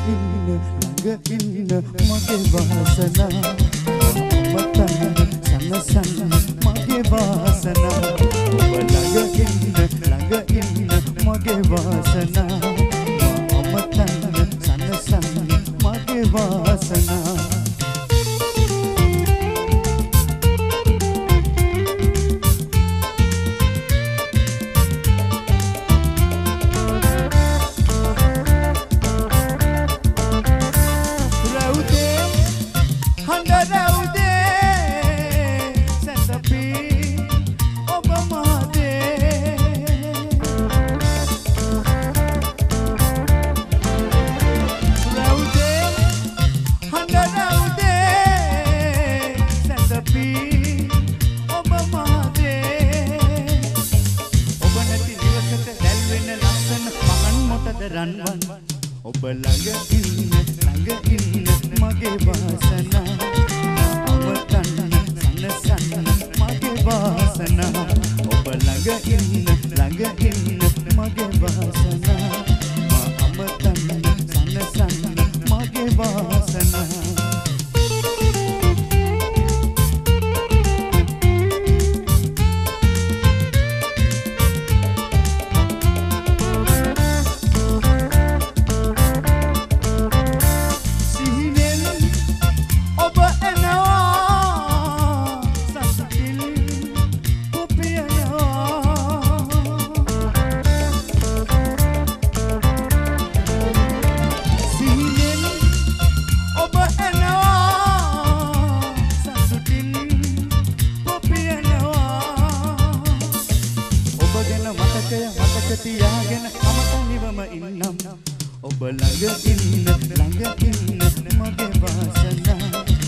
ඉන්න මගේ වාසනා මතන සනසන මගේ වාසනා ඔබ ළඟ ඉන්න මගේ වාසනා මතන සනසන මගේ වාසනා ඔබ ළඟ ඉන්න මගේ වාසනා අමතන සනසන මගේ වාසනා ඔබ ළඟ ඉන්න මගේ වාසනා අමතන සනසන මගේ වාසනා තියාගෙන මම තනිවම ඉන්නම් ඔබ ළඟ ඉන්න මගේ වාසනා